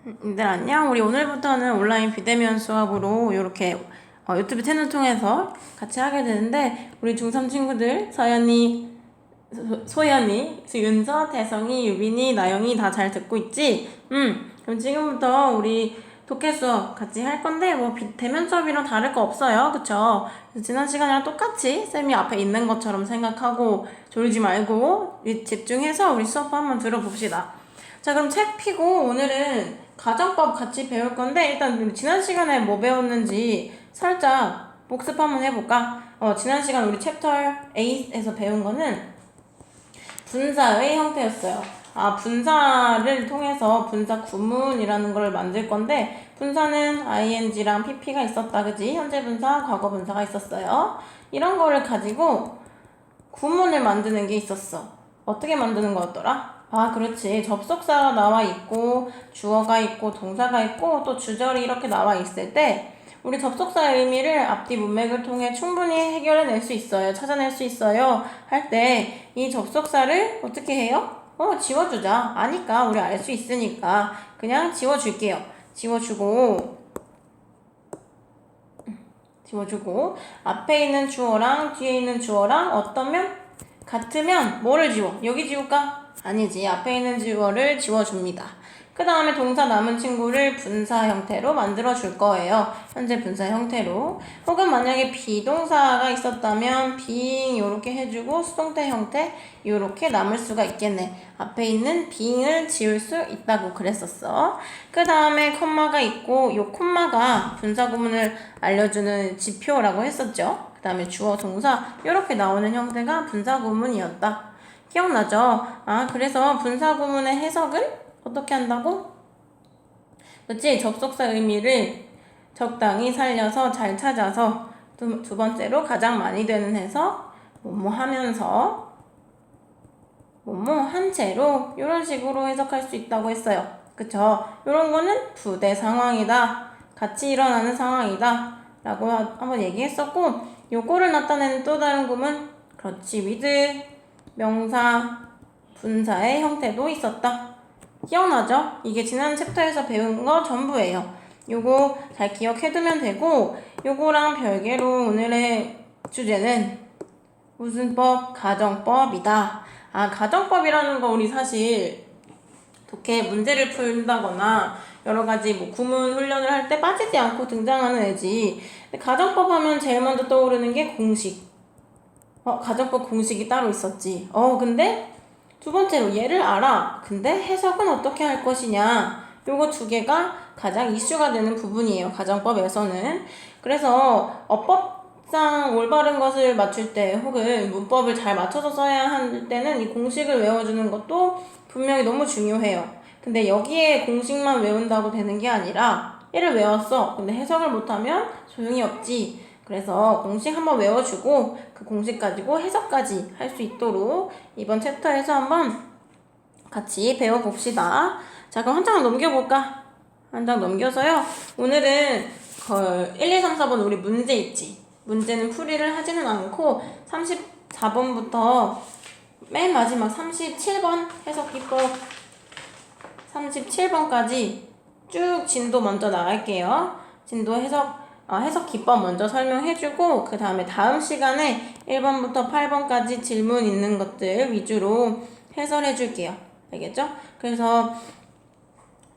네, 안녕. 우리 오늘부터는 온라인 비대면 수업으로 이렇게 유튜브 채널 통해서 같이 하게 되는데, 우리 중3 친구들 서연이, 소연이, 윤서, 태성이, 유빈이, 나영이 다 잘 듣고 있지? 그럼 지금부터 우리 독해 수업 같이 할 건데, 뭐 대면 수업이랑 다를 거 없어요. 그쵸? 그래서 지난 시간이랑 똑같이 쌤이 앞에 있는 것처럼 생각하고 졸지 말고 집중해서 우리 수업 한번 들어봅시다. 자, 그럼 책 피고 오늘은 가정법 같이 배울 건데, 일단 우리 지난 시간에 뭐 배웠는지 살짝 복습 한번 해볼까? 지난 시간 우리 챕터 8에서 배운 거는 분사의 형태였어요. 분사를 통해서 분사 구문이라는 걸 만들 건데, 분사는 ing랑 pp가 있었다, 그지? 현재 분사, 과거 분사가 있었어요. 이런 거를 가지고 구문을 만드는 게 있었어. 어떻게 만드는 거였더라? 그렇지. 접속사가 나와 있고, 주어가 있고, 동사가 있고, 또 주절이 이렇게 나와 있을 때, 우리 접속사의 의미를 앞뒤 문맥을 통해 충분히 해결해낼 수 있어요. 찾아낼 수 있어요. 할 때, 이 접속사를 어떻게 해요? 지워주자. 아니까, 우리 알 수 있으니까. 그냥 지워줄게요. 지워주고 앞에 있는 주어랑 뒤에 있는 주어랑 어떤 면? 같으면 뭐를 지워? 여기 지울까? 아니지. 앞에 있는 주어를 지워줍니다. 그 다음에 동사 남은 친구를 분사 형태로 만들어 줄 거예요. 현재 분사 형태로. 혹은 만약에 비동사가 있었다면 being 요렇게 해주고 수동태 형태 요렇게 남을 수가 있겠네. 앞에 있는 being을 지울 수 있다고 그랬었어. 그 다음에 콤마가 있고 요 콤마가 분사 구문을 알려주는 지표라고 했었죠. 그 다음에 주어 동사 요렇게 나오는 형태가 분사 구문이었다. 기억나죠? 그래서 분사 구문의 해석은 어떻게 한다고? 그치? 접속사 의미를 적당히 살려서 잘 찾아서 두 번째로 가장 많이 되는 해석 뭐뭐 하면서 뭐뭐 한 채로 이런 식으로 해석할 수 있다고 했어요. 그쵸? 이런 거는 부대 상황이다. 같이 일어나는 상황이다. 라고 한번 얘기했었고 요거를 나타내는 또 다른 구문 그렇지. with 명사 분사의 형태도 있었다. 기억나죠? 이게 지난 챕터에서 배운 거 전부예요. 요거 잘 기억해두면 되고 요거랑 별개로 오늘의 주제는 무슨 법? 가정법이다. 가정법이라는 거 우리 사실 독해 문제를 풀다거나 여러 가지 뭐 구문 훈련을 할 때 빠지지 않고 등장하는 애지. 근데 가정법 하면 제일 먼저 떠오르는 게 공식. 가정법 공식이 따로 있었지. 근데 두 번째로 얘를 알아. 근데 해석은 어떻게 할 것이냐. 요거 두 개가 가장 이슈가 되는 부분이에요. 가정법에서는. 그래서 어법상 올바른 것을 맞출 때 혹은 문법을 잘 맞춰서 써야 할 때는 이 공식을 외워주는 것도 분명히 너무 중요해요. 근데 여기에 공식만 외운다고 되는 게 아니라 얘를 외웠어. 근데 해석을 못하면 소용이 없지. 그래서 공식 한번 외워주고 그 공식 가지고 해석까지 할 수 있도록 이번 챕터에서 한번 같이 배워봅시다. 자, 그럼 한 장을 넘겨볼까? 한 장 넘겨서요. 오늘은 1, 2, 3, 4번 우리 문제 있지? 문제는 풀이를 하지는 않고 34번부터 맨 마지막 37번 해석기법 37번까지 쭉 진도 먼저 나갈게요. 진도 해석 기법 먼저 설명해주고 그 다음에 다음 시간에 1번부터 8번까지 질문 있는 것들 위주로 해설해줄게요. 알겠죠? 그래서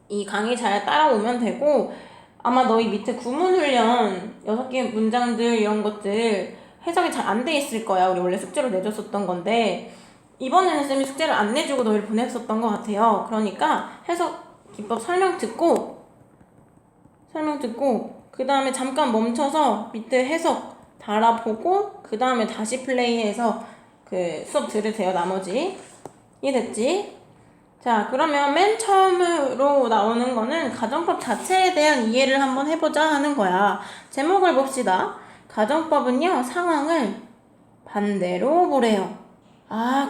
이 강의 잘 따라오면 되고 아마 너희 밑에 구문훈련 6개 문장들 이런 것들 해석이 잘 안 돼 있을 거야. 우리 원래 숙제로 내줬었던 건데 이번에는 쌤이 숙제를 안 내주고 너희를 보냈었던 것 같아요. 그러니까 해석 기법 설명 듣고 그 다음에 잠깐 멈춰서 밑에 해석 달아보고 그 다음에 다시 플레이해서 그 수업 들으세요. 나머지 이해됐지? 자, 그러면 맨 처음으로 나오는 거는 가정법 자체에 대한 이해를 한번 해보자 하는 거야. 제목을 봅시다. 가정법은요, 상황을 반대로 보래요.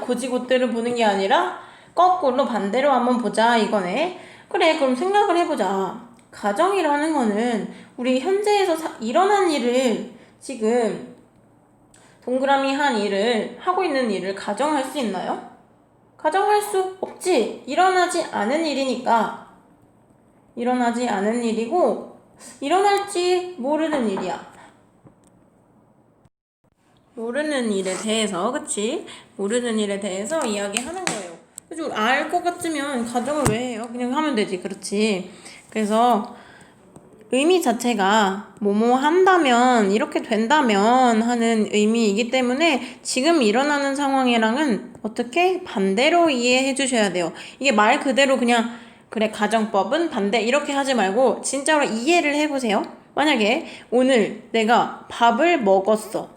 고지고대로 보는 게 아니라 거꾸로 반대로 한번 보자 이거네. 그래, 그럼 생각을 해보자. 가정이라는 거는 우리 현재에서 일어난 일을 지금 동그라미 한 일을 하고 있는 일을 가정할 수 있나요? 가정할 수 없지. 일어나지 않은 일이니까 일어나지 않은 일이고 일어날지 모르는 일이야. 모르는 일에 대해서, 그치? 모르는 일에 대해서 이야기하는 거예요. 그래서 알 것 같으면 가정을 왜 해요? 그냥 하면 되지, 그렇지? 그래서 의미 자체가 뭐뭐 한다면, 이렇게 된다면 하는 의미이기 때문에 지금 일어나는 상황이랑은 어떻게 반대로 이해해 주셔야 돼요. 이게 말 그대로 그냥 그래 가정법은 반대 이렇게 하지 말고 진짜로 이해를 해보세요. 만약에 오늘 내가 밥을 먹었어.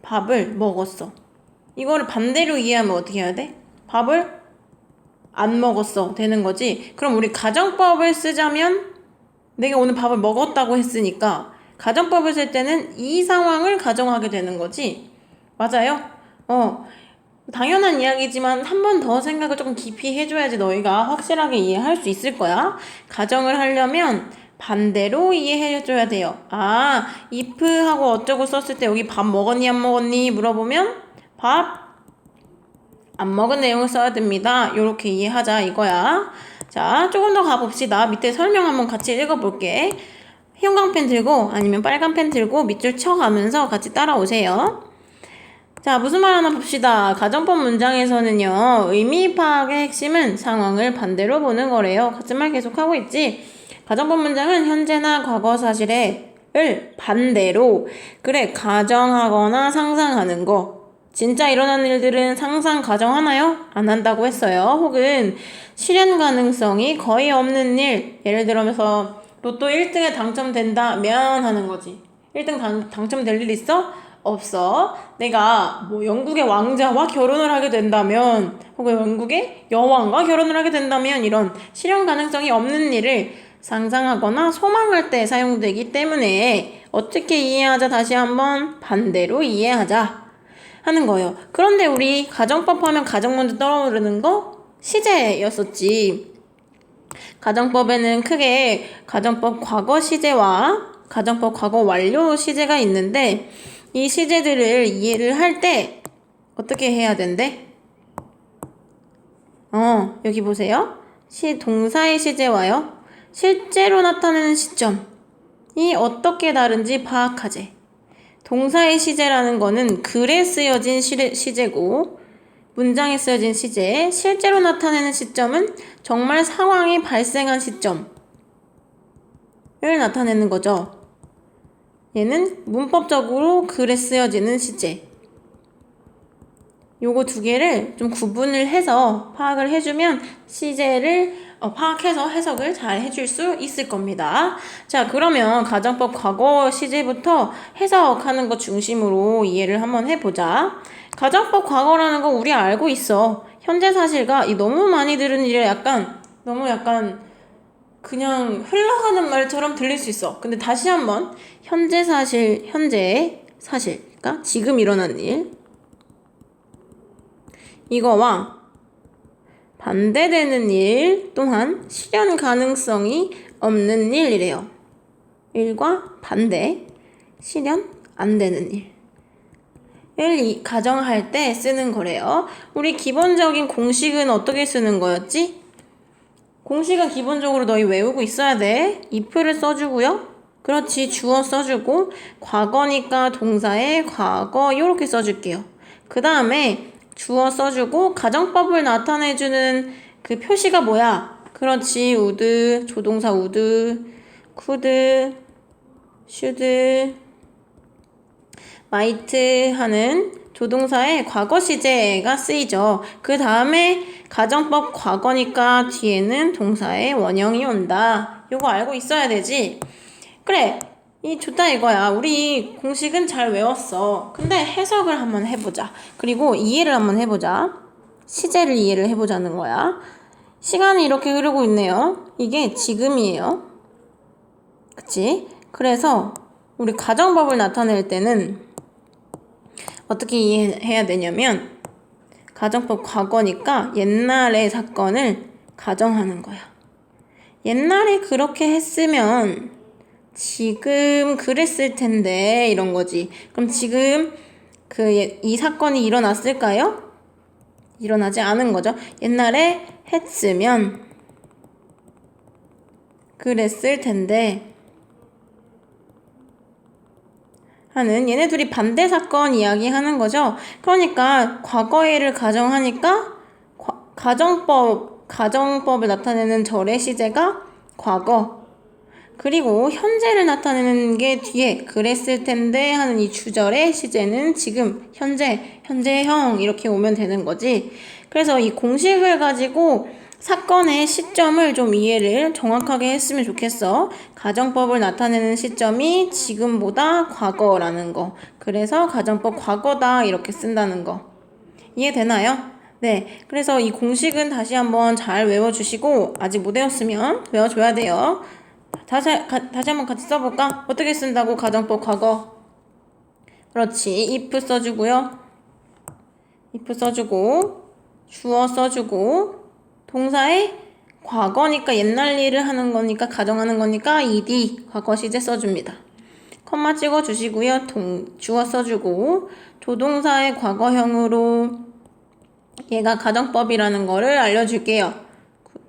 밥을 먹었어. 이거를 반대로 이해하면 어떻게 해야 돼? 밥을 안 먹었어 되는 거지. 그럼 우리 가정법을 쓰자면 내가 오늘 밥을 먹었다고 했으니까 가정법을 쓸 때는 이 상황을 가정하게 되는 거지. 맞아요? 당연한 이야기지만 한 번 더 생각을 조금 깊이 해줘야지 너희가 확실하게 이해할 수 있을 거야. 가정을 하려면 반대로 이해해줘야 돼요. if 하고 어쩌고 썼을 때 여기 밥 먹었니 안 먹었니 물어보면 밥 안 먹은 내용을 써야 됩니다. 이렇게 이해하자 이거야. 자, 조금 더 가봅시다. 밑에 설명 한번 같이 읽어볼게. 형광펜 들고 아니면 빨간 펜 들고 밑줄 쳐가면서 같이 따라오세요. 자, 무슨 말 하나 봅시다. 가정법 문장에서는요, 의미 파악의 핵심은 상황을 반대로 보는 거래요. 같은 말 계속하고 있지? 가정법 문장은 현재나 과거 사실을 반대로, 그래, 가정하거나 상상하는 거. 진짜 일어난 일들은 상상 가정하나요? 안 한다고 했어요. 혹은 실현 가능성이 거의 없는 일, 예를 들어서 로또 1등에 당첨된다면 하는 거지. 1등 당첨될 일 있어? 없어. 내가 뭐 영국의 왕자와 결혼을 하게 된다면 혹은 영국의 여왕과 결혼을 하게 된다면 이런 실현 가능성이 없는 일을 상상하거나 소망할 때 사용되기 때문에 어떻게 이해하자 다시 한번 반대로 이해하자 하는 거예요. 그런데 우리 가정법 하면 가정 먼저 떠오르는 거 시제였었지. 가정법에는 크게 가정법 과거 시제와 가정법 과거 완료 시제가 있는데 이 시제들을 이해를 할 때 어떻게 해야 된대? 여기 보세요. 동사의 시제와요. 실제로 나타나는 시점이 어떻게 다른지 파악하재. 동사의 시제라는 거는 글에 쓰여진 시제고 문장에 쓰여진 시제, 실제로 나타내는 시점은 정말 상황이 발생한 시점을 나타내는 거죠. 얘는 문법적으로 글에 쓰여지는 시제. 요거 두 개를 좀 구분을 해서 파악을 해주면 시제를 파악해서 해석을 잘 해줄 수 있을 겁니다. 자, 그러면 가정법 과거 시제부터 해석하는 것 중심으로 이해를 한번 해보자. 가정법 과거라는 거 우리 알고 있어. 현재 사실과 너무 많이 들은 일에 너무 그냥 흘러가는 말처럼 들릴 수 있어. 근데 다시 한번 현재 사실, 그러니까 지금 일어난 일 이거와 반대되는 일 또한 실현 가능성이 없는 일이래요. 일과 반대, 실현 안 되는 일. 가정할 때 쓰는 거래요. 우리 기본적인 공식은 어떻게 쓰는 거였지? 공식은 기본적으로 너희 외우고 있어야 돼. if를 써주고요. 그렇지, 주어 써주고 과거니까 동사에 과거 이렇게 써줄게요. 그 다음에 주어 써주고 가정법을 나타내주는 그 표시가 뭐야? 그렇지, would, 조동사 would, could, should, might 하는 조동사의 과거 시제가 쓰이죠. 그 다음에 가정법 과거니까 뒤에는 동사의 원형이 온다. 요거 알고 있어야 되지. 그래, 좋다 이거야. 우리 공식은 잘 외웠어. 근데 해석을 한번 해보자. 그리고 이해를 한번 해보자. 시제를 이해를 해보자는 거야. 시간이 이렇게 흐르고 있네요. 이게 지금이에요. 그치? 그래서 우리 가정법을 나타낼 때는 어떻게 이해해야 되냐면 가정법 과거니까 옛날의 사건을 가정하는 거야. 옛날에 그렇게 했으면 지금 그랬을 텐데 이런 거지. 그럼 지금 이 사건이 일어났을까요? 일어나지 않은 거죠. 옛날에 했으면 그랬을 텐데 하는 얘네 둘이 반대 사건 이야기하는 거죠. 그러니까 과거에를 가정하니까 가정법을 나타내는 절의 시제가 과거, 그리고 현재를 나타내는 게 뒤에 그랬을 텐데 하는 이 주절의 시제는 지금, 현재, 현재형 이렇게 오면 되는 거지. 그래서 이 공식을 가지고 사건의 시점을 좀 이해를 정확하게 했으면 좋겠어. 가정법을 나타내는 시점이 지금보다 과거라는 거. 그래서 가정법 과거다 이렇게 쓴다는 거. 이해되나요? 네. 그래서 이 공식은 다시 한번 잘 외워주시고 아직 못 외웠으면 외워줘야 돼요. 다시 한번 같이 써볼까? 어떻게 쓴다고 가정법 과거? 그렇지. if 써주고요. if 써주고 주어 써주고 동사에 과거니까 옛날 일을 하는 거니까 가정하는 거니까 ed 과거 시제 써줍니다. 컴마 찍어주시고요. 주어 써주고 조동사의 과거형으로 얘가 가정법이라는 거를 알려줄게요.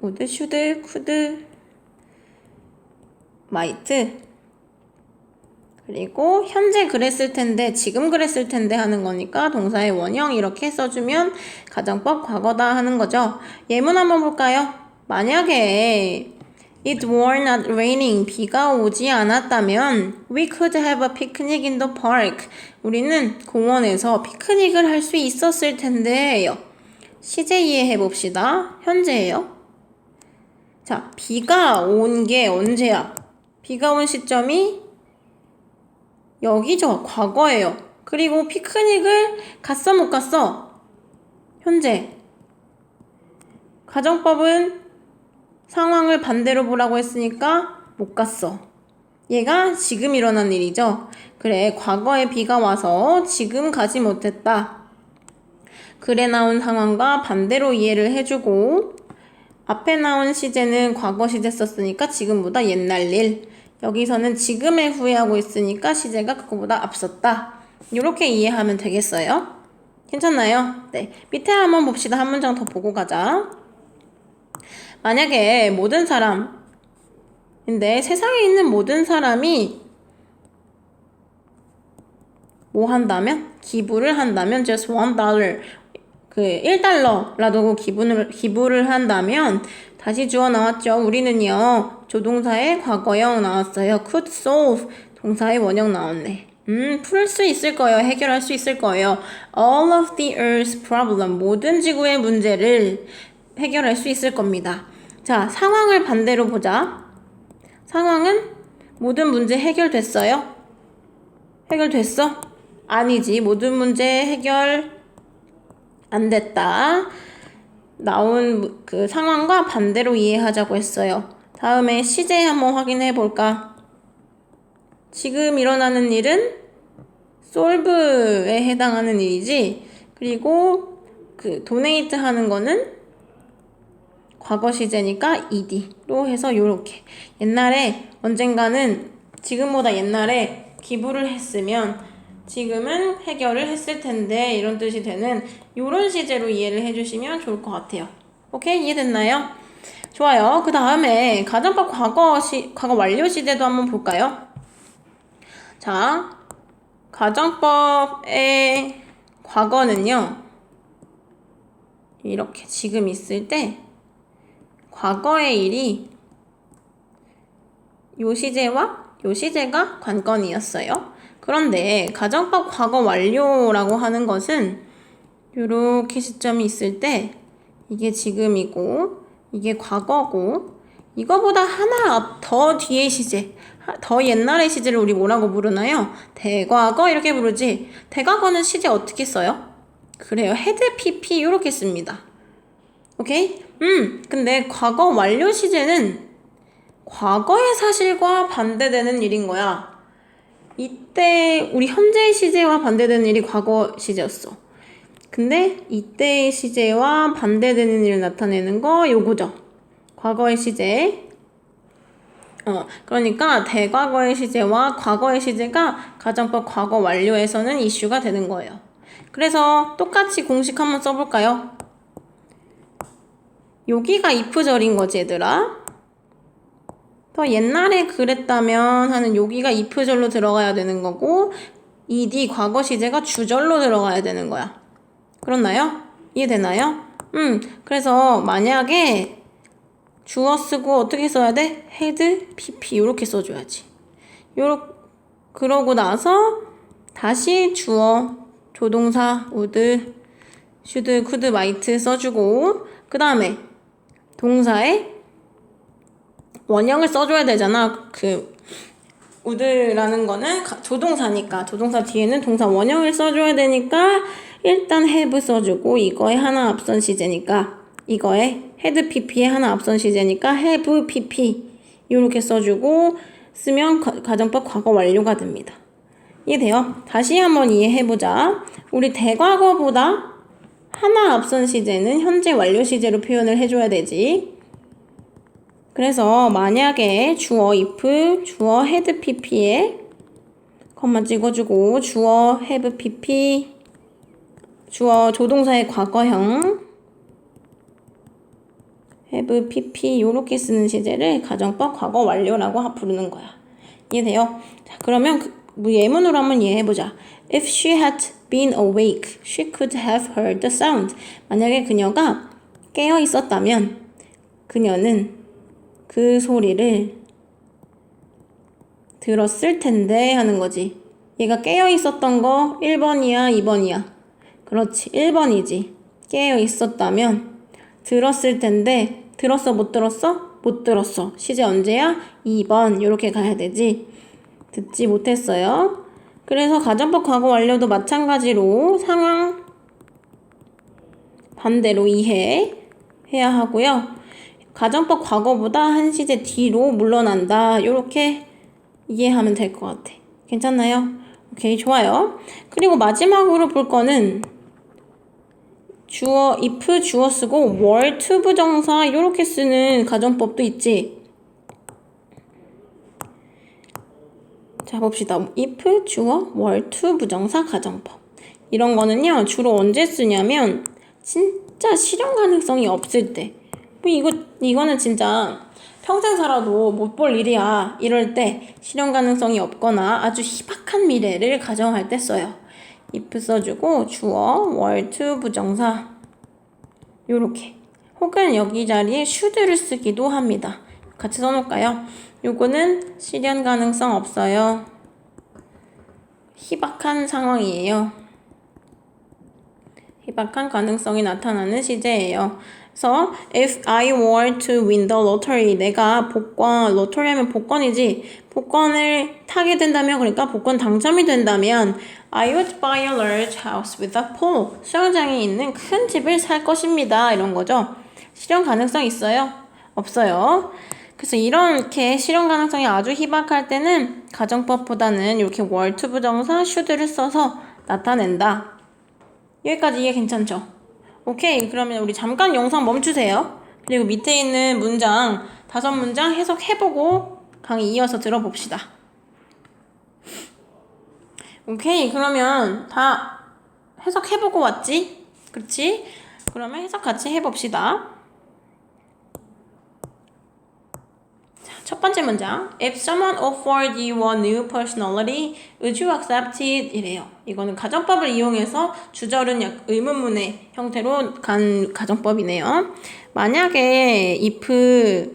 would, should, could, might. 그리고 현재 그랬을 텐데, 지금 그랬을 텐데 하는 거니까 동사의 원형 이렇게 써주면 가정법 과거다 하는 거죠. 예문 한번 볼까요? 만약에 it were not raining, 비가 오지 않았다면 we could have a picnic in the park. 우리는 공원에서 피크닉을 할 수 있었을 텐데요. 시제 이해해 봅시다. 현재예요. 자, 비가 온 게 언제야? 비가 온 시점이 여기죠. 과거예요. 그리고 피크닉을 갔어 못 갔어? 현재. 가정법은 상황을 반대로 보라고 했으니까 못 갔어. 얘가 지금 일어난 일이죠. 그래, 과거에 비가 와서 지금 가지 못했다. 글에 나온 상황과 반대로 이해를 해주고 앞에 나온 시제는 과거 시제 썼으니까 지금보다 옛날 일. 여기서는 지금에 후회하고 있으니까 시제가 그거보다 앞섰다. 이렇게 이해하면 되겠어요? 괜찮나요? 네. 밑에 한번 봅시다. 한 문장 더 보고 가자. 만약에 모든 사람인데 세상에 있는 모든 사람이 뭐 한다면? 기부를 한다면 just $1 그 1달러라도 기부를 한다면 다시 주어 나왔죠. 우리는요. 조동사의 과거형 나왔어요. could solve 동사의 원형 나왔네. 풀 수 있을 거예요. 해결할 수 있을 거예요. all of the earth's problem 모든 지구의 문제를 해결할 수 있을 겁니다. 자, 상황을 반대로 보자. 상황은 모든 문제 해결됐어요? 해결됐어? 아니지. 모든 문제 해결 안 됐다. 나온 그 상황과 반대로 이해하자고 했어요. 다음에 시제 한번 확인해 볼까? 지금 일어나는 일은 solve에 해당하는 일이지. 그리고 그 donate 하는 거는 과거 시제니까 ed로 해서 요렇게. 옛날에 언젠가는 지금보다 옛날에 기부를 했으면 지금은 해결을 했을 텐데 이런 뜻이 되는 요런 시제로 이해를 해주시면 좋을 것 같아요. 오케이? 이해됐나요? 좋아요. 그 다음에 가정법 과거 완료 시제도 한번 볼까요? 자, 가정법의 과거는요. 이렇게 지금 있을 때 과거의 일이 요 시제와 요 시제가 관건이었어요. 그런데 가정법 과거 완료라고 하는 것은 이렇게 시점이 있을 때 이게 지금이고 이게 과거고 이거보다 하나 더 뒤의 시제, 더 옛날의 시제를 우리 뭐라고 부르나요? 대과거 이렇게 부르지. 대과거는 시제 어떻게 써요? 그래요. had pp 이렇게 씁니다. 오케이? 근데 과거 완료 시제는 과거의 사실과 반대되는 일인 거야. 이때 우리 현재의 시제와 반대되는 일이 과거 시제였어. 근데 이때의 시제와 반대되는 일을 나타내는 거 요거죠. 과거의 시제. 그러니까 대과거의 시제와 과거의 시제가 가정법 과거 완료에서는 이슈가 되는 거예요. 그래서 똑같이 공식 한번 써볼까요? 여기가 if절인 거지 얘들아. 더 옛날에 그랬다면 하는 여기가 if절로 들어가야 되는 거고 ed 과거 시제가 주절로 들어가야 되는 거야. 그렇나요? 이해되나요? 그래서 만약에 주어 쓰고 어떻게 써야 돼? had, pp 이렇게 써줘야지. 그러고 나서 다시 주어, 조동사, would, should, could, might 써주고 그 다음에 동사에 원형을 써줘야 되잖아. would라는 거는 조동사니까 조동사 뒤에는 동사 원형을 써줘야 되니까 일단 have 써주고 이거에 하나 앞선 시제니까 이거에 had pp에 하나 앞선 시제니까 have pp 이렇게 써주고 쓰면 가정법 과거 완료가 됩니다. 이해돼요? 다시 한번 이해해보자. 우리 대과거보다 하나 앞선 시제는 현재 완료 시제로 표현을 해줘야 되지. 그래서 만약에 주어 if, 주어 had pp에 컴마 찍어주고 주어 have pp, 주어 조동사의 과거형 have pp 요렇게 쓰는 시제를 가정법 과거 완료라고 부르는 거야. 이해돼요? 자, 그러면 예문으로 한번 이해해보자. If she had been awake, she could have heard the sound. 만약에 그녀가 깨어 있었다면 그녀는 그 소리를 들었을 텐데 하는 거지. 얘가 깨어 있었던 거 1번이야, 2번이야? 그렇지, 1번이지. 깨어 있었다면 들었을 텐데 들었어, 못 들었어? 못 들었어. 시제 언제야? 2번. 이렇게 가야 되지. 듣지 못했어요. 그래서 가정법 과거 완료도 마찬가지로 상황 반대로 이해해야 하고요. 가정법 과거보다 한 시제 뒤로 물러난다. 이렇게 이해하면 될 것 같아. 괜찮나요? 오케이, 좋아요. 그리고 마지막으로 볼 거는 주어, if 주어 쓰고 were to 부정사 이렇게 쓰는 가정법도 있지. 자, 봅시다. if 주어, were to 부정사 가정법. 이런 거는요, 주로 언제 쓰냐면 진짜 실현 가능성이 없을 때. 뭐 이거는 진짜 평생 살아도 못 볼 일이야. 이럴 때 실현 가능성이 없거나 아주 희박한 미래를 가정할 때 써요. if 써주고 주어, were to 부정사 요렇게. 혹은 여기 자리에 should를 쓰기도 합니다. 같이 써놓을까요? 요거는 실현 가능성 없어요. 희박한 상황이에요. 희박한 가능성이 나타나는 시제예요. 그래서 if I were to win the lottery, 내가 복권, 로터리 하면 복권이지. 복권을 타게 된다면, 그러니까 복권 당첨이 된다면 I would buy a large house with a pool. 수영장에 있는 큰 집을 살 것입니다. 이런 거죠. 실현 가능성 있어요? 없어요. 그래서 이렇게 실현 가능성이 아주 희박할 때는 가정법보다는 이렇게 were to 부정사 should를 써서 나타낸다. 여기까지 이해 괜찮죠? 오케이, 그러면 우리 잠깐 영상 멈추세요. 그리고 밑에 있는 문장 5문장 해석해보고 강의 이어서 들어봅시다. 오케이, 그러면 다 해석해보고 왔지? 그렇지? 그러면 해석 같이 해봅시다. 자, 첫 번째 문장. If someone offered you a new personality, would you accept it? 이래요. 이거는 가정법을 이용해서 주절은 의문문의 형태로 간 가정법이네요. 만약에 if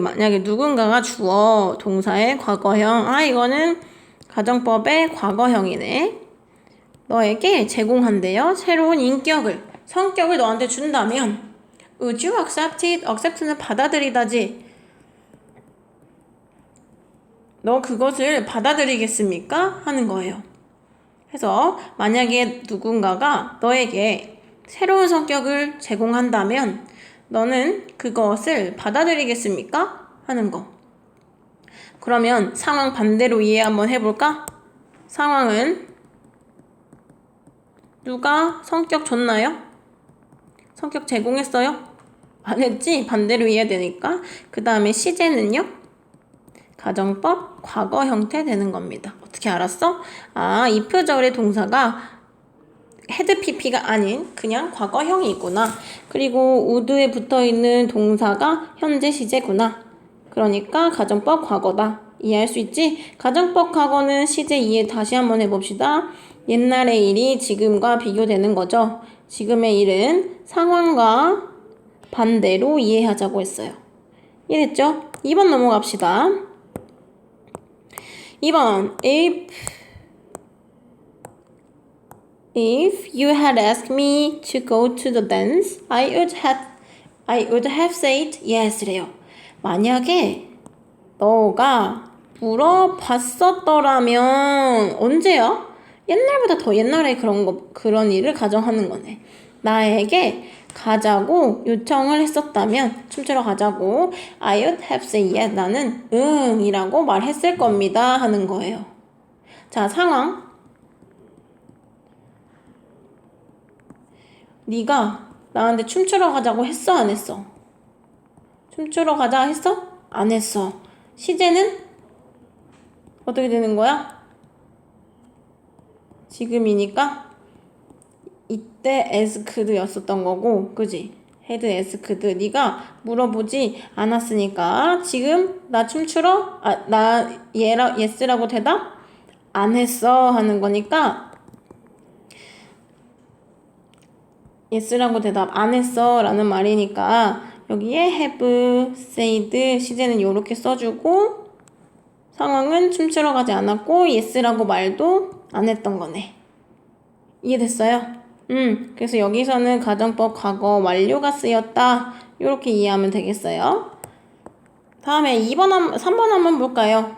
만약에 누군가가 주어 동사의 과거형, 이거는 가정법의 과거형이네. 너에게 제공한대요. 새로운 인격을, 성격을 너한테 준다면 would you accept it? accept는 받아들이다지. 너 그것을 받아들이겠습니까? 하는 거예요. 그래서 만약에 누군가가 너에게 새로운 성격을 제공한다면 너는 그것을 받아들이겠습니까? 하는 거. 그러면 상황 반대로 이해 한번 해볼까? 상황은 누가 성격 줬나요? 성격 제공했어요? 안 했지? 반대로 이해되니까. 그 다음에 시제는요? 가정법 과거 형태 되는 겁니다. 어떻게 알았어? if절의 동사가 had pp가 아닌 그냥 과거형이구나. 그리고 would에 붙어있는 동사가 현재 시제구나. 그러니까 가정법 과거다. 이해할 수 있지? 가정법 과거는 시제 이해 다시 한번 해봅시다. 옛날의 일이 지금과 비교되는 거죠. 지금의 일은 상황과 반대로 이해하자고 했어요. 이해됐죠? 2번 넘어갑시다. 2번 If you had asked me to go to the dance, I would have said yes 래요. 만약에 너가 물어봤었더라면 언제야? 옛날보다 더 옛날에 그런 일을 가정하는 거네. 나에게 가자고 요청을 했었다면 춤추러 가자고 I would have said yes. 나는 응이라고 말했을 겁니다 하는 거예요. 자, 상황. 네가 나한테 춤추러 가자고 했어 안 했어? 춤추러 가자 했어? 안 했어. 시제는 어떻게 되는 거야? 지금이니까 이때 asked 였었던 거고, 그지? had asked. 네가 물어보지 않았으니까 지금 나 춤추러? 나 yes라고 대답 안 했어 하는 거니까 yes라고 대답 안 했어 라는 말이니까 여기에 have said 시제는 이렇게 써주고 상황은 춤추러 가지 않았고 yes라고 말도 안 했던 거네. 이해됐어요? 그래서 여기서는 가정법 과거 완료가 쓰였다. 이렇게 이해하면 되겠어요. 다음에 3번 한번 볼까요?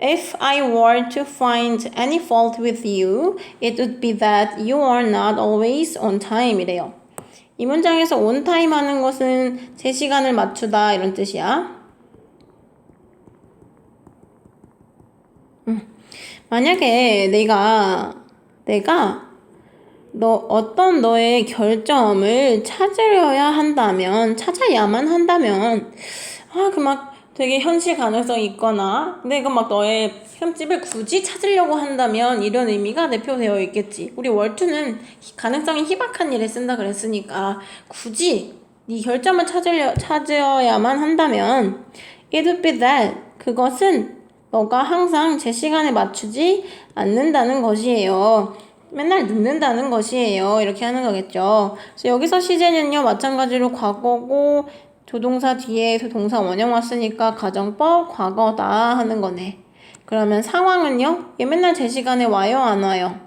If I were to find any fault with you, it would be that you are not always on time 이래요. 이 문장에서 on time 하는 것은 제 시간을 맞추다 이런 뜻이야. 만약에 내가 어떤 너의 결점을 찾아야만 한다면, 그 막 되게 현실 가능성이 있거나, 내가 막 너의 흠집을 굳이 찾으려고 한다면, 이런 의미가 대표되어 있겠지. 우리 월투는 가능성이 희박한 일에 쓴다 그랬으니까, 굳이 네 결점을 찾아야만 한다면, it would be that. 그것은 너가 항상 제 시간에 맞추지 않는다는 것이에요. 맨날 늦는다는 것이에요. 이렇게 하는 거겠죠. 그래서 여기서 시제는요, 마찬가지로 과거고, 조동사 뒤에 동사 원형 왔으니까 가정법 과거다 하는 거네. 그러면 상황은요, 얘 맨날 제 시간에 와요, 안 와요?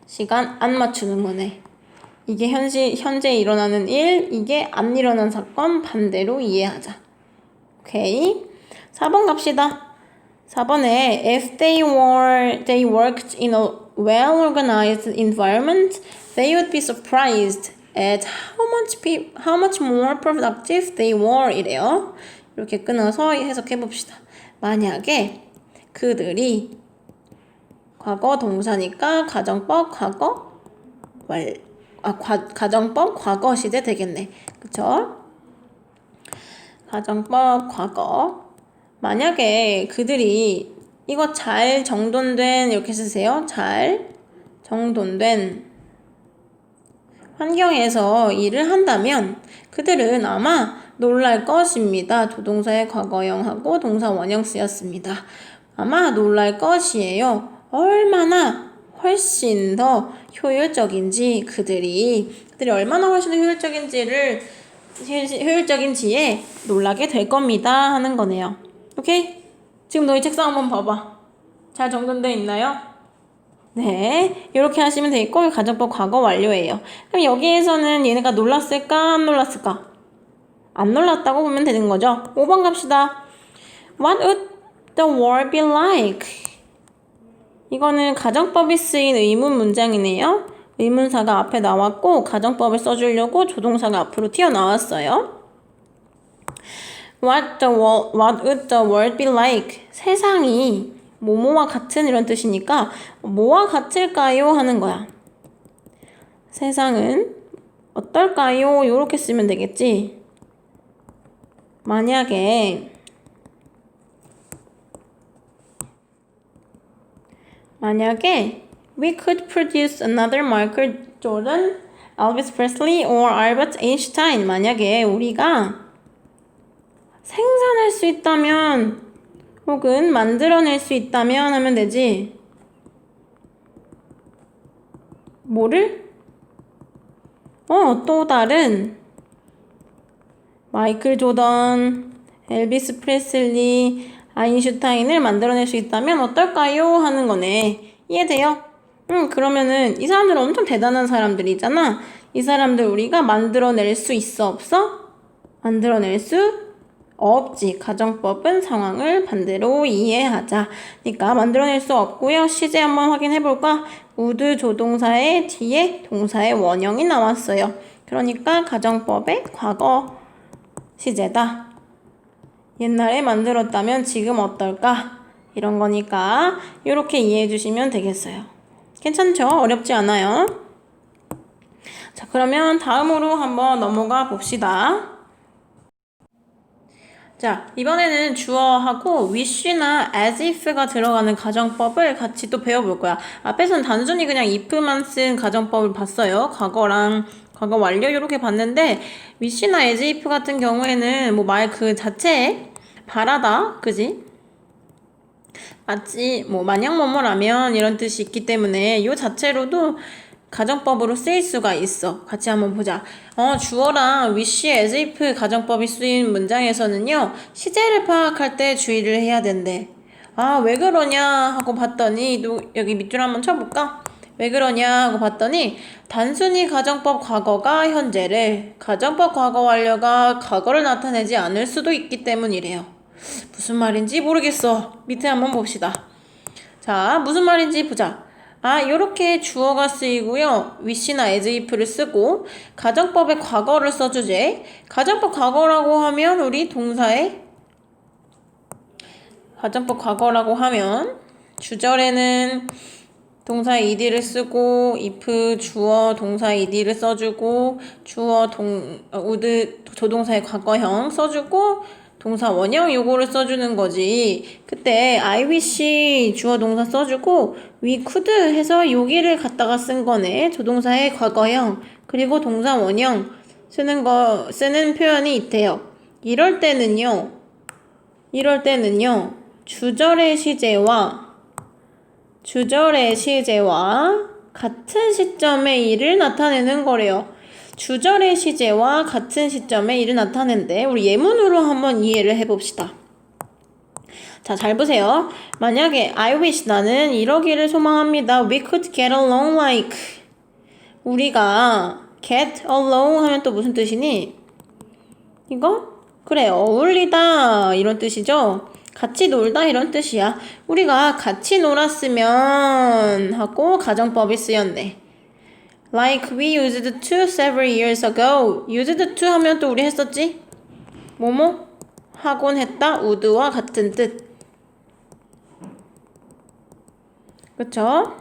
시간 안 맞추는 거네. 이게 현재 일어나는 일, 이게 안 일어난 사건 반대로 이해하자. 오케이. 4번 갑시다. 4번에 if they worked in a well-organized environment, they would be surprised at how much more productive they were 이래요. 이렇게 끊어서 해석해 봅시다. 만약에 그들이 과거 동사니까 가정법 과거 시제 되겠네. 그쵸? 가정법 과거. 만약에 그들이 이거 잘 정돈된 이렇게 쓰세요. 잘 정돈된 환경에서 일을 한다면 그들은 아마 놀랄 것입니다. 조동사의 과거형하고 동사 원형 쓰였습니다. 아마 놀랄 것이에요. 얼마나 훨씬 더 효율적인지 그들이 얼마나 훨씬 더 효율적인지에 놀라게 될 겁니다 하는 거네요. 오케이? 지금 너희 책상 한번 봐봐. 잘 정돈되어 있나요? 네, 이렇게 하시면 되겠고 가정법 과거 완료예요. 그럼 여기에서는 얘네가 놀랐을까 안 놀랐을까? 안 놀랐다고 보면 되는 거죠. 5번 갑시다. What would the world be like? 이거는 가정법이 쓰인 의문 문장이네요. 의문사가 앞에 나왔고 가정법을 써주려고 조동사가 앞으로 튀어나왔어요. What would the world be like? 세상이 뭐뭐와 같은 이런 뜻이니까 뭐와 같을까요? 하는 거야. 세상은 어떨까요? 이렇게 쓰면 되겠지. 만약에 we could produce another Michael Jordan, Elvis Presley or Albert Einstein. 만약에 우리가 생산할 수 있다면 혹은 만들어낼 수 있다면 하면 되지. 뭐를? 또 다른 마이클 조던, 엘비스 프레슬리, 아인슈타인을 만들어낼 수 있다면 어떨까요? 하는 거네. 이해돼요? 그러면은 이 사람들은 엄청 대단한 사람들이잖아. 이 사람들 우리가 만들어낼 수 있어, 없어? 만들어낼 수 없지. 가정법은 상황을 반대로 이해하자. 그러니까 만들어낼 수 없고요. 시제 한번 확인해볼까? would 조동사의 뒤에 동사의 원형이 나왔어요. 그러니까 가정법의 과거 시제다. 옛날에 만들었다면 지금 어떨까? 이런 거니까 이렇게 이해해 주시면 되겠어요. 괜찮죠? 어렵지 않아요. 자, 그러면 다음으로 한번 넘어가 봅시다. 자, 이번에는 주어하고 wish나 as if가 들어가는 가정법을 같이 또 배워볼 거야. 앞에서는 단순히 그냥 if만 쓴 가정법을 봤어요. 과거랑 과거 완료 이렇게 봤는데 wish나 as if 같은 경우에는 뭐 말 그 자체에 바라다, 그지? 마치 뭐 마냥 뭐뭐라면 이런 뜻이 있기 때문에 이 자체로도 가정법으로 쓰일 수가 있어. 같이 한번 보자. 주어랑 wish, as if 가정법이 쓰인 문장에서는요. 시제를 파악할 때 주의를 해야 된대. 왜 그러냐 하고 봤더니 여기 밑줄 한번 쳐볼까? 왜 그러냐 하고 봤더니 단순히 가정법 과거가 현재를, 가정법 과거 완료가 과거를 나타내지 않을 수도 있기 때문이래요. 무슨 말인지 모르겠어. 밑에 한번 봅시다. 자, 무슨 말인지 보자. 요렇게 주어가 쓰이고요. wish나 as if를 쓰고 가정법의 과거를 써주제. 가정법 과거라고 하면 우리 동사의 가정법 과거라고 하면 주절에는 동사 ed를 쓰고 if 주어 동사 ed를 써주고 주어 would 조동사의 과거형 써주고 동사 원형 요거를 써주는 거지. 그때 I wish 주어 동사 써주고 we could 해서 여기를 갖다가 쓴 거네. 조동사의 과거형 그리고 동사 원형 쓰는 표현이 있대요. 이럴 때는요 주절의 시제와 같은 시점의 일을 나타내는 거래요. 주절의 시제와 같은 시점에 일을 나타낸대. 우리 예문으로 한번 이해를 해봅시다. 자, 잘 보세요. 만약에 I wish 나는 이러기를 소망합니다. We could get along like 우리가 get along 하면 또 무슨 뜻이니? 이거? 그래, 어울리다 이런 뜻이죠. 같이 놀다 이런 뜻이야. 우리가 같이 놀았으면 하고 가정법이 쓰였네. Like we used to several years ago. used to 하면 또 우리 했었지? 뭐뭐? 하곤 했다. would와 같은 뜻. 그쵸?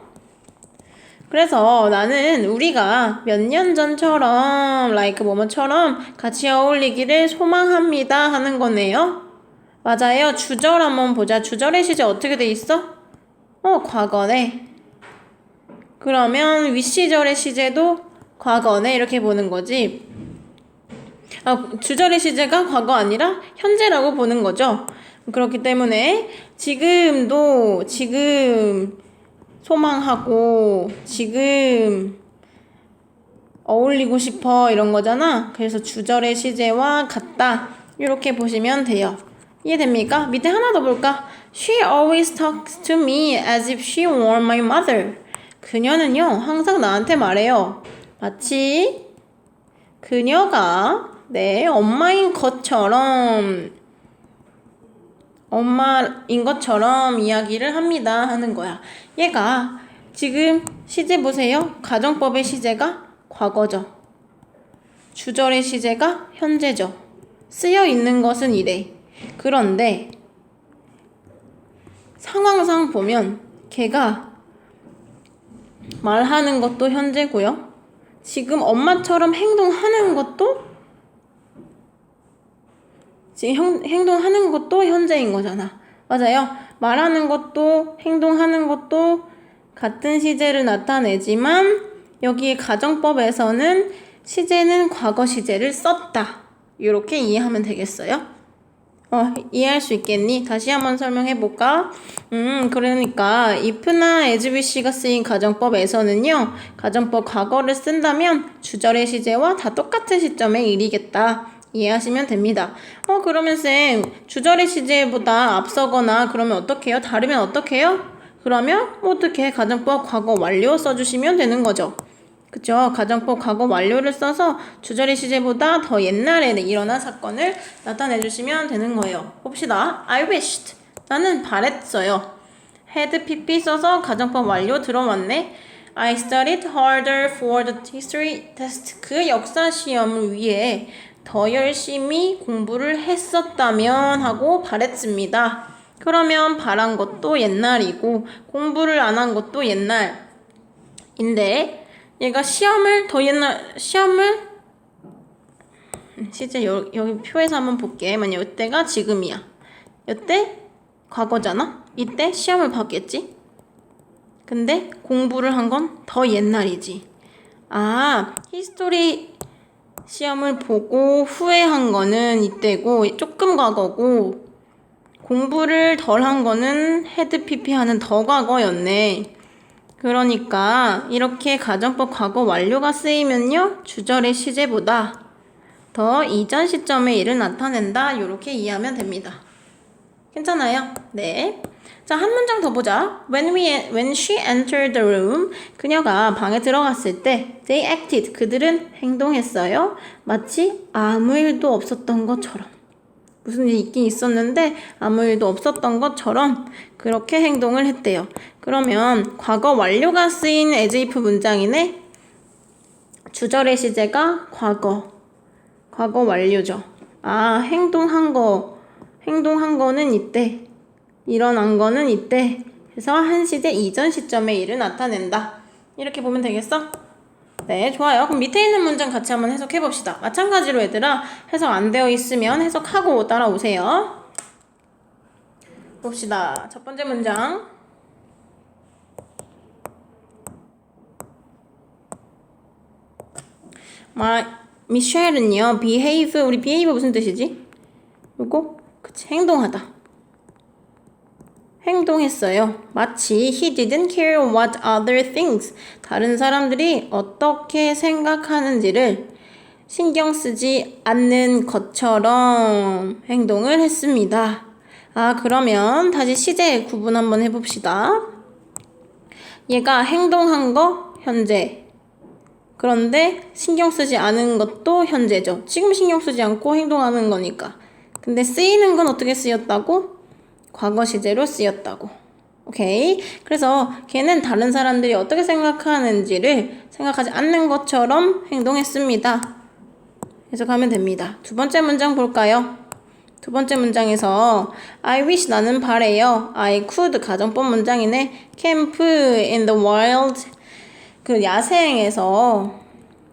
그래서 나는 우리가 몇 년 전처럼 like 뭐뭐처럼 같이 어울리기를 소망합니다 하는 거네요. 맞아요. 주절 한번 보자. 주절의 시제 어떻게 돼 있어? 과거네. 그러면 윗시절의 시제도 과거네 이렇게 보는 거지. 주절의 시제가 과거 아니라 현재라고 보는 거죠. 그렇기 때문에 지금 소망하고 지금 어울리고 싶어 이런 거잖아. 그래서 주절의 시제와 같다 이렇게 보시면 돼요. 이해됩니까? 밑에 하나 더 볼까? She always talks to me as if she were my mother. 그녀는요 항상 나한테 말해요. 마치 그녀가 내 엄마인 것처럼 이야기를 합니다 하는 거야. 얘가 지금 시제 보세요. 가정법의 시제가 과거죠. 주절의 시제가 현재죠. 쓰여 있는 것은 이래. 그런데 상황상 보면 걔가 말하는 것도 현재고요. 지금 엄마처럼 행동하는 것도 행동하는 것도 현재인 거잖아. 맞아요. 말하는 것도 행동하는 것도 같은 시제를 나타내지만 여기에 가정법에서는 시제는 과거 시제를 썼다. 이렇게 이해하면 되겠어요? 이해할 수 있겠니? 다시 한번 설명해볼까? 그러니까 if나 as wish가 쓰인 가정법에서는요, 가정법 과거를 쓴다면 주절의 시제와 다 똑같은 시점의 일이겠다. 이해하시면 됩니다. 그러면 쌤, 주절의 시제보다 앞서거나 그러면 어떡해요? 다르면 어떡해요? 그러면 어떻게 가정법 과거 완료 써주시면 되는 거죠. 그쵸? 가정법 과거 완료를 써서 주절의 시제보다 더 옛날에 일어난 사건을 나타내 주시면 되는 거예요. 봅시다. I wished. 나는 바랬어요. had pp 써서 가정법 완료 들어왔네. I studied harder for the history test. 그 역사 시험을 위해 더 열심히 공부를 했었다면 하고 바랬습니다. 그러면 바란 것도 옛날이고 공부를 안 한 것도 옛날인데 얘가 시험을 실제 여기 표에서 한번 볼게. 만약 이때가 지금이야. 이때 과거잖아. 이때 시험을 봤겠지. 근데 공부를 한 건 더 옛날이지. 히스토리 시험을 보고 후회한 거는 이때고 조금 과거고 공부를 덜 한 거는 헤드 PP 하는 더 과거였네. 그러니까 이렇게 가정법 과거 완료가 쓰이면요, 주절의 시제보다 더 이전 시점의 일을 나타낸다. 이렇게 이해하면 됩니다. 괜찮아요? 네. 자, 한 문장 더 보자. When she entered the room, 그녀가 방에 들어갔을 때 they acted, 그들은 행동했어요. 마치 아무 일도 없었던 것처럼. 무슨 일이 있긴 있었는데 아무 일도 없었던 것처럼 그렇게 행동을 했대요. 그러면 과거 완료가 쓰인 as if 문장이네. 주절의 시제가 과거 완료죠. 행동한 거는 이때, 일어난 거는 이때. 그래서 한 시제 이전 시점의 일을 나타낸다. 이렇게 보면 되겠어? 네, 좋아요. 그럼 밑에 있는 문장 같이 한번 해석해 봅시다. 마찬가지로 얘들아, 해석 안 되어 있으면 해석하고 따라오세요. 봅시다. 첫 번째 문장. 미셸은요, behave, 우리 behave 무슨 뜻이지? 요거? 그치, 행동했어요. 마치 he didn't care what other things, 다른 사람들이 어떻게 생각하는지를 신경 쓰지 않는 것처럼 행동을 했습니다. 그러면 다시 시제 구분 한번 해봅시다. 얘가 행동한 거 현재, 그런데 신경 쓰지 않은 것도 현재죠. 지금 신경 쓰지 않고 행동하는 거니까. 근데 쓰이는 건 어떻게 쓰였다고? 과거 시제로 쓰였다고. 오케이. 그래서 걔는 다른 사람들이 어떻게 생각하는지를 생각하지 않는 것처럼 행동했습니다. 해석하면 됩니다. 두 번째 문장 볼까요? 두 번째 문장에서 I wish, 나는 바래요. I could, 가정법 문장이네. camp in the wild, 그 야생에서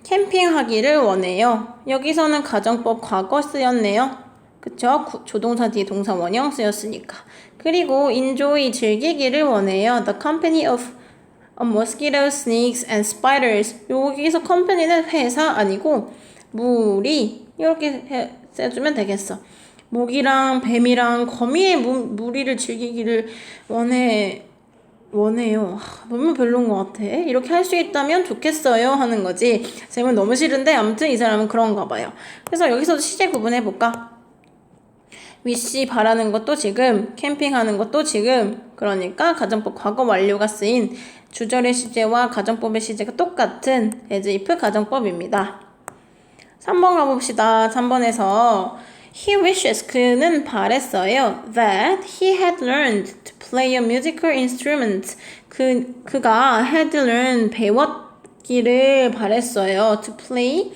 캠핑하기를 원해요. 여기서는 가정법 과거 쓰였네요. 그쵸? 조동사 뒤에 동사 원형 쓰였으니까. 그리고 enjoy, 즐기기를 원해요. The company of mosquitoes, snakes and spiders. 여기서 company는 회사 아니고 무리, 이렇게 써주면 되겠어. 모기랑 뱀이랑 거미의 무리를 즐기기를 원해요. 너무 별로인 것 같아. 이렇게 할 수 있다면 좋겠어요 하는 거지. 쌤은 너무 싫은데 아무튼 이 사람은 그런가 봐요. 그래서 여기서도 시제 구분해볼까? wish, 바라는 것도 지금, 캠핑하는 것도 지금. 그러니까 가정법 과거 완료가 쓰인 주절의 시제와 가정법의 시제가 똑같은 as if 가정법입니다. 3번 가봅시다. 3번에서 he wishes, 그는 바랬어요. that he had learned to play a musical instrument. 그가 had learned, 배웠기를 바랬어요. to play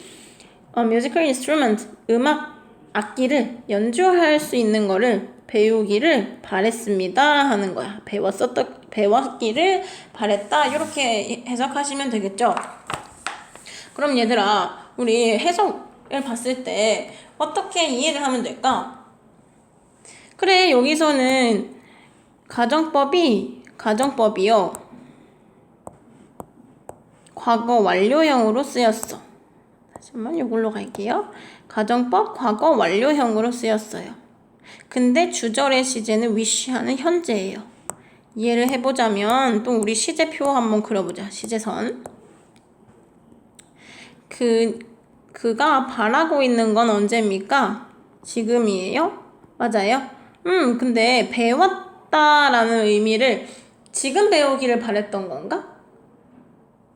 a musical instrument, 음악 악기를 연주할 수 있는 거를 배우기를 바랬습니다 하는 거야. 배웠기를 바랬다. 이렇게 해석하시면 되겠죠. 그럼 얘들아, 우리 해석을 봤을 때 어떻게 이해를 하면 될까? 그래, 여기서는 가정법이요, 과거 완료형으로 쓰였어. 다시 한번 이걸로 갈게요. 가정법 과거 완료형으로 쓰였어요. 근데 주절의 시제는 wish하는 현재예요. 이해를 해보자면 또 우리 시제표 한번 그려보자. 시제선. 그가 바라고 있는 건 언제입니까? 지금이에요? 맞아요? 근데 배웠다라는 의미를 지금 배우기를 바랬던 건가?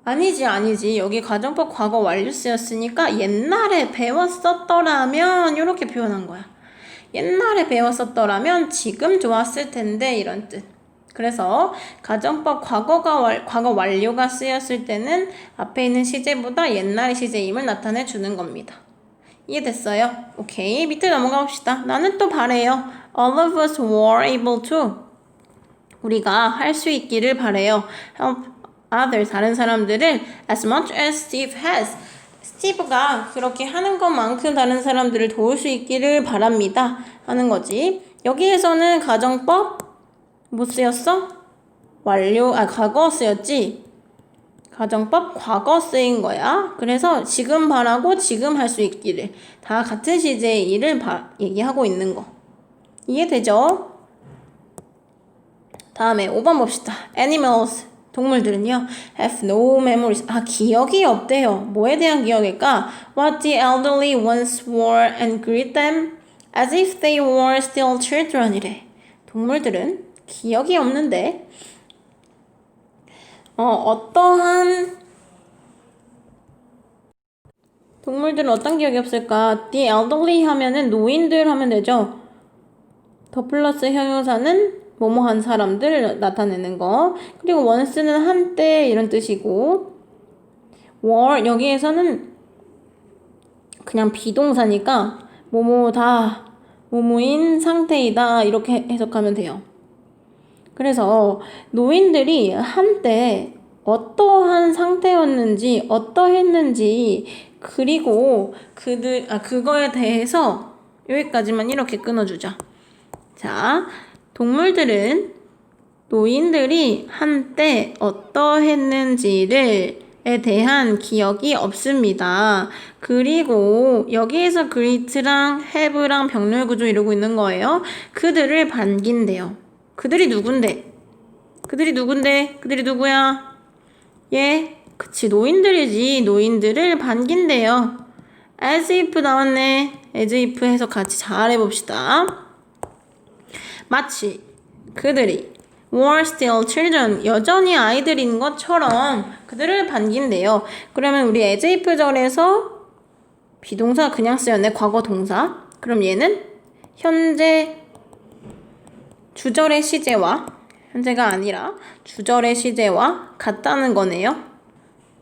아니지. 여기 가정법 과거 완료 쓰였으니까 옛날에 배웠었더라면 이렇게 표현한 거야. 옛날에 배웠었더라면 지금 좋았을 텐데 이런 뜻. 그래서 가정법 과거 완료가 쓰였을 때는 앞에 있는 시제보다 옛날의 시제임을 나타내 주는 겁니다. 이해됐어요? 오케이. 밑에 넘어가 봅시다. 나는 또 바래요. All of us were able to. 우리가 할 수 있기를 바래요. Help others. 다른 사람들을 as much as Steve has. 스티브가 그렇게 하는 것만큼 다른 사람들을 도울 수 있기를 바랍니다. 하는 거지. 여기에서는 가정법 뭐 쓰였어? 과거 쓰였지? 가정법 과거 쓰인 거야. 그래서 지금 바라고 지금 할 수 있기를. 다 같은 시제의 일을 얘기하고 있는 거. 이해되죠? 다음에 5번 봅시다. Animals. 동물들은요. Have no memories. 기억이 없대요. 뭐에 대한 기억일까? What the elderly once wore and greet them as if they were still children이래. 동물들은 기억이 없는데 동물들은 어떤 기억이 없을까? The elderly 하면은 노인들 하면 되죠. 더 플러스 형용사는 뭐뭐한 사람들 나타내는 거. 그리고 once는 한때 이런 뜻이고 were 여기에서는 그냥 비동사니까 뭐뭐다 뭐뭐인 상태이다 이렇게 해석하면 돼요. 그래서 노인들이 한때 어떠한 상태였는지 어떠했는지 그리고 그거에 대해서 여기까지만 이렇게 끊어주자. 자, 노인들이 한때 어떠했는지에 대한 기억이 없습니다. 그리고 여기에서 greet랑 have랑 병렬 구조 이루고 있는 거예요. 그들을 반긴대요. 그들이 누군데? 그들이 누구야? 그치, 노인들이지. 노인들을 반긴대요. as if 나왔네. as if 해서 같이 잘 해봅시다. 마치 그들이 were still children, 여전히 아이들인 것처럼 그들을 반긴대요. 그러면 우리 as if 절에서 비동사 그냥 쓰였네. 과거 동사. 그럼 얘는 현재 주절의 시제와 현재가 아니라 주절의 시제와 같다는 거네요.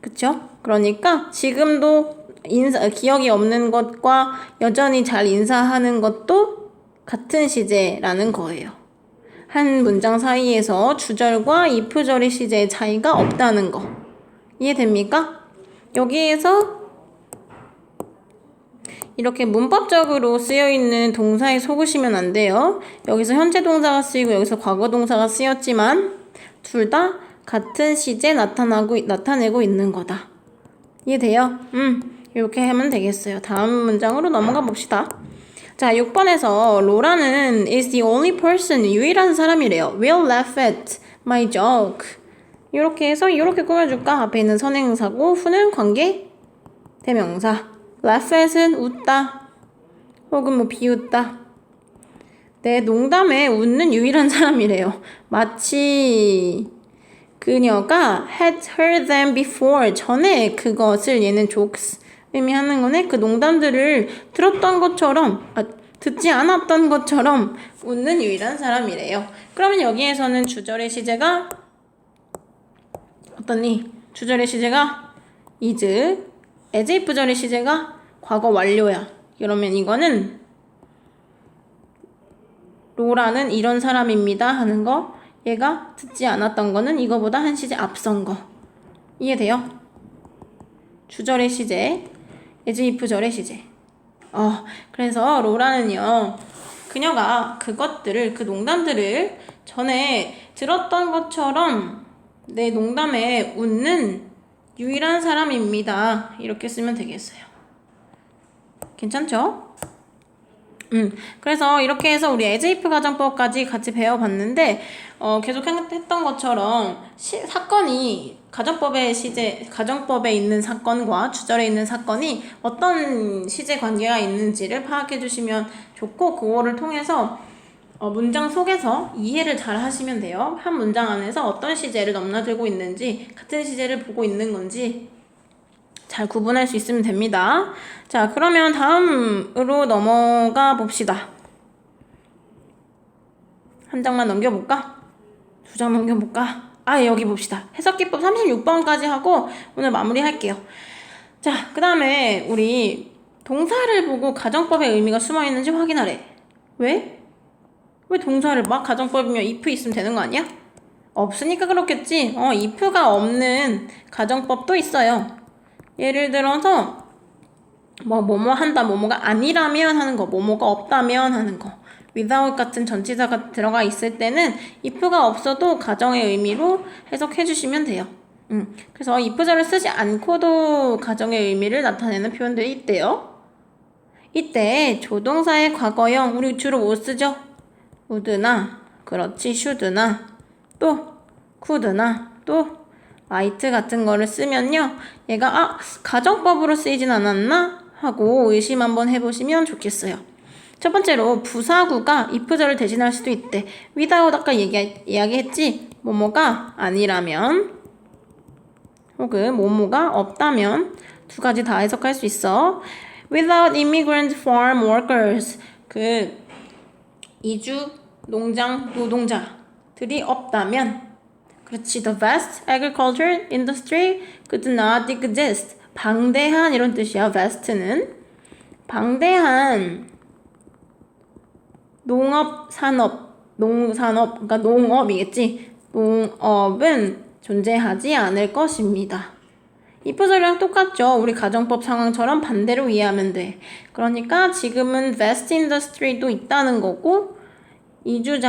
그쵸? 그러니까 지금도 기억이 없는 것과 여전히 잘 인사하는 것도 같은 시제라는 거예요. 한 문장 사이에서 주절과 if절의 시제의 차이가 없다는 거. 이해됩니까? 여기에서 이렇게 문법적으로 쓰여있는 동사에 속으시면 안 돼요. 여기서 현재 동사가 쓰이고 여기서 과거 동사가 쓰였지만 둘 다 같은 시제 나타내고 있는 거다. 이해돼요? 이렇게 하면 되겠어요. 다음 문장으로 넘어가 봅시다. 자, 6번에서 로라는 is the only person, 유일한 사람이래요. will laugh at my joke. 이렇게 해서 이렇게 꾸며줄까? 앞에 있는 선행사고 후는 관계 대명사. laugh at은 웃다 혹은 비웃다. 내 농담에 웃는 유일한 사람이래요. 마치 그녀가 had heard them before, 전에 그것을 얘는 jokes 의미하는 거네. 그 농담들을 들었던 것처럼 듣지 않았던 것처럼 웃는 유일한 사람이래요. 그러면 여기에서는 주절의 시제가 어떠니? 주절의 시제가 is, as if 절의 시제가 과거 완료야. 그러면 이거는 로라는 이런 사람입니다 하는 거, 얘가 듣지 않았던 거는 이거보다 한 시제 앞선 거. 이해돼요? 주절의 시제, as if 절의 시제. 그래서 로라는요, 그녀가 그 농담들을 전에 들었던 것처럼 내 농담에 웃는 유일한 사람입니다. 이렇게 쓰면 되겠어요. 괜찮죠? 그래서 이렇게 해서 우리 as if 가정법까지 같이 배워봤는데, 계속 했던 것처럼, 사건이, 가정법에 있는 사건과 주절에 있는 사건이 어떤 시제 관계가 있는지를 파악해 주시면 좋고, 그거를 통해서, 문장 속에서 이해를 잘 하시면 돼요. 한 문장 안에서 어떤 시제를 넘나들고 있는지, 같은 시제를 보고 있는 건지, 잘 구분할 수 있으면 됩니다. 자, 그러면 다음으로 넘어가 봅시다. 한 장만 넘겨볼까? 두 장 넘겨볼까? 여기 봅시다. 해석기법 36번까지 하고 오늘 마무리할게요. 자, 그 다음에 우리 동사를 보고 가정법의 의미가 숨어있는지 확인하래. 왜? 왜 동사를 막 가정법이면 if 있으면 되는 거 아니야? 없으니까 그렇겠지. if가 없는 가정법도 있어요. 예를 들어서 뭐뭐 한다, 뭐뭐가 아니라면 하는 거, 뭐뭐가 없다면 하는 거. without 같은 전치사가 들어가 있을 때는 if가 없어도 가정의 의미로 해석해 주시면 돼요. 그래서 if절을 쓰지 않고도 가정의 의미를 나타내는 표현들이 있대요. 이때 조동사의 과거형, 우리 주로 뭐 쓰죠? would나, 그렇지, should나, 또 could나, 또 might 같은 거를 쓰면요, 얘가 가정법으로 쓰이진 않았나? 하고 의심 한번 해보시면 좋겠어요. 첫 번째로 부사구가 if절을 대신할 수도 있대. without 아까 이야기했지? 뭐뭐가 아니라면 혹은 뭐뭐가 없다면 두 가지 다 해석할 수 있어. without immigrant farm workers, 그 이주 농장 노동자들이 없다면, 그렇지, the vast agriculture industry could not exist. 방대한 이런 뜻이야. vast는 방대한 농산업, 그러니까 농업이겠지. 농업은 존재하지 않을 것입니다. if절이랑 똑같죠. 우리 가정법 상황처럼 반대로 이해하면 돼. 그러니까 지금은 vast industry도 있다는 거고 이주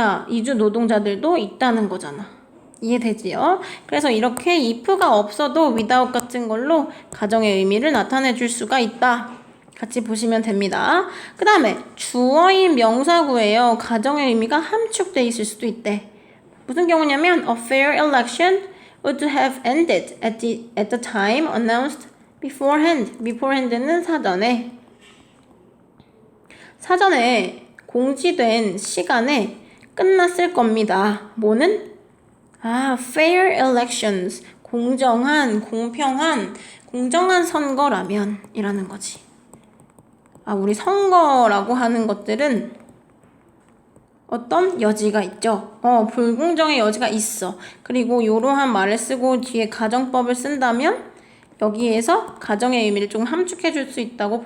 노동자들도 있다는 거잖아. 이해되지요? 그래서 이렇게 if가 없어도 without 같은 걸로 가정의 의미를 나타내 줄 수가 있다. 같이 보시면 됩니다. 그 다음에 주어인 명사구예요. 가정의 의미가 함축돼 있을 수도 있대. 무슨 경우냐면 a fair election would have ended at the time announced beforehand. beforehand는 사전에 공지된 시간에 끝났을 겁니다. 뭐는? fair elections. 공정한 선거라면 이라는 거지. 우리 선거라고 하는 것들은 어떤 여지가 있죠. 불공정의 여지가 있어. 그리고 이러한 말을 쓰고 뒤에 가정법을 쓴다면 여기에서 가정의 의미를 좀 함축해준다고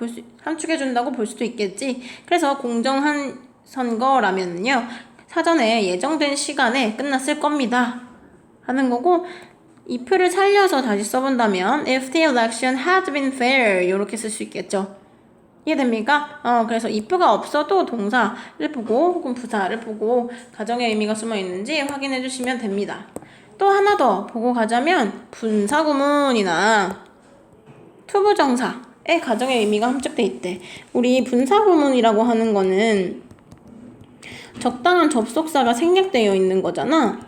볼 수도 있겠지. 그래서 공정한 선거라면요, 사전에 예정된 시간에 끝났을 겁니다 하는 거고, if를 살려서 다시 써본다면 if the election had been fair 이렇게 쓸 수 있겠죠. 이해됩니까? 그래서 if가 없어도 동사를 보고 혹은 부사를 보고 가정의 의미가 숨어 있는지 확인해 주시면 됩니다. 또 하나 더 보고 가자면 분사구문이나 투부정사의 가정의 의미가 함축돼 있대. 우리 분사구문이라고 하는 거는 적당한 접속사가 생략되어 있는 거잖아.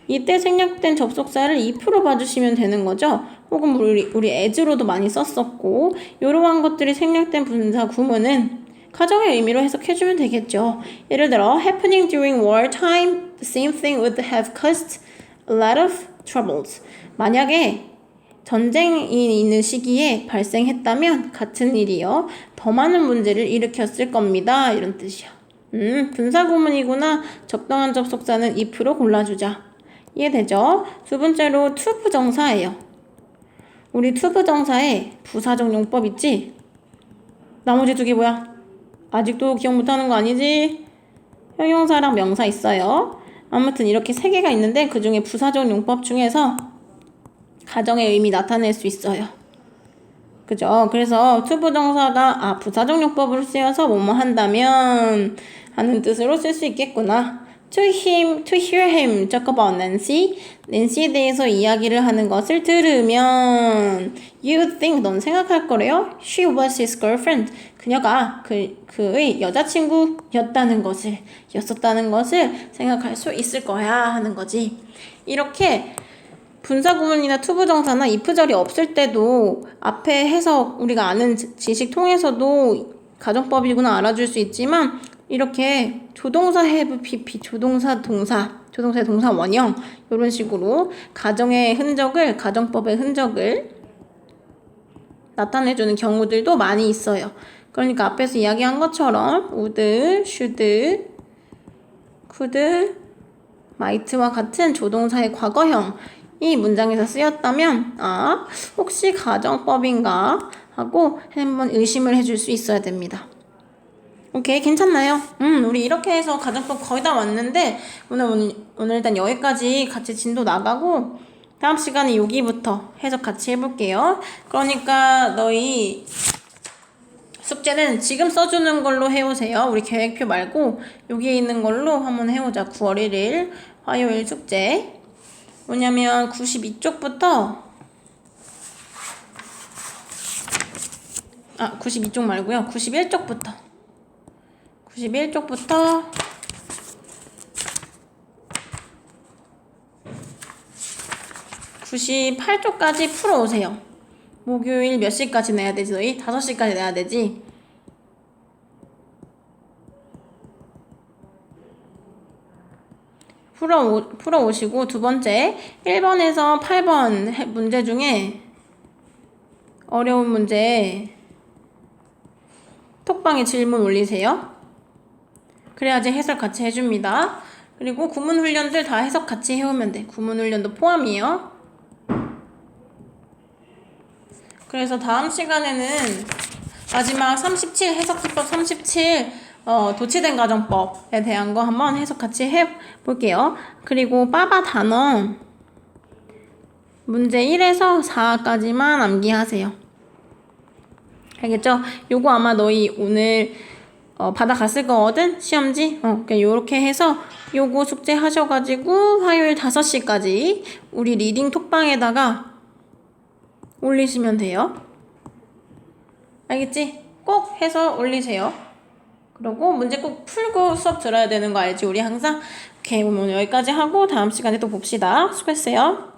이때 생략된 접속사를 if로 봐주시면 되는 거죠. 혹은 우리 as로도 많이 썼었고, 이러한 것들이 생략된 분사 구문은 가정의 의미로 해석해주면 되겠죠. 예를 들어 happening during wartime, the same thing would have caused a lot of troubles. 만약에 전쟁이 있는 시기에 발생했다면 같은 일이요, 더 많은 문제를 일으켰을 겁니다. 이런 뜻이야. 분사 구문이구나. 적당한 접속사는 if로 골라주자. 이해되죠? 두 번째로 투부정사예요. 우리 투부정사에 부사적 용법 있지? 나머지 두 개 뭐야? 아직도 기억 못하는 거 아니지? 형용사랑 명사 있어요. 아무튼 이렇게 세 개가 있는데 그 중에 부사적 용법 중에서 가정의 의미 나타낼 수 있어요. 그죠? 그래서 투부정사가 부사적 용법으로 쓰여서 뭐뭐 한다면 하는 뜻으로 쓸 수 있겠구나. to hear him talk about Nancy. 낸시에 대해서 이야기를 하는 것을 들으면 you think, 넌 생각할 거래요. She was his girlfriend. 그녀가 그의 여자친구였다는 것을, 였었다는 것을 생각할 수 있을 거야 하는 거지. 이렇게 분사구문이나 투부정사나 if절이 없을 때도 앞에 해석, 우리가 아는 지식 통해서도 가정법이구나 알아줄 수 있지만 이렇게 조동사 have, pp, 조동사 조동사의 동사 원형 이런 식으로 가정의 흔적을, 가정법의 흔적을 나타내주는 경우들도 많이 있어요. 그러니까 앞에서 이야기한 것처럼 would, should, could, might와 같은 조동사의 과거형이 문장에서 쓰였다면 혹시 가정법인가 하고 한번 의심을 해줄 수 있어야 됩니다. 오케이, 괜찮나요? 우리 이렇게 해서 가정법 거의 다 왔는데 오늘 일단 여기까지 같이 진도 나가고 다음 시간에 여기부터 해석 같이 해볼게요. 그러니까 너희 숙제는 지금 써주는 걸로 해오세요. 우리 계획표 말고 여기에 있는 걸로 한번 해오자. 9월 1일 화요일 숙제. 뭐냐면 92쪽부터 92쪽 말고요. 91쪽부터 98쪽까지 풀어오세요. 목요일 몇 시까지 내야 되지 너희? 5시까지 내야 되지? 풀어오시고 두 번째 1번에서 8번 문제 중에 어려운 문제 톡방에 질문 올리세요. 그래야지 해설 같이 해줍니다. 그리고 구문 훈련들 다 해석 같이 해오면 돼. 구문 훈련도 포함이에요. 그래서 다음 시간에는 마지막 37 해석기법 37 도치된 가정법에 대한 거 한번 해석 같이 해볼게요. 그리고 빠바 단어 문제 1에서 4까지만 암기하세요. 알겠죠? 요거 아마 너희 오늘 받아갔을 거거든? 시험지? 그러니까 요렇게 해서 요거 숙제 하셔가지고 화요일 5시까지 우리 리딩 톡방에다가 올리시면 돼요. 알겠지? 꼭 해서 올리세요. 그리고 문제 꼭 풀고 수업 들어야 되는 거 알지? 우리 항상. 오케이, 오늘 여기까지 하고 다음 시간에 또 봅시다. 수고했어요.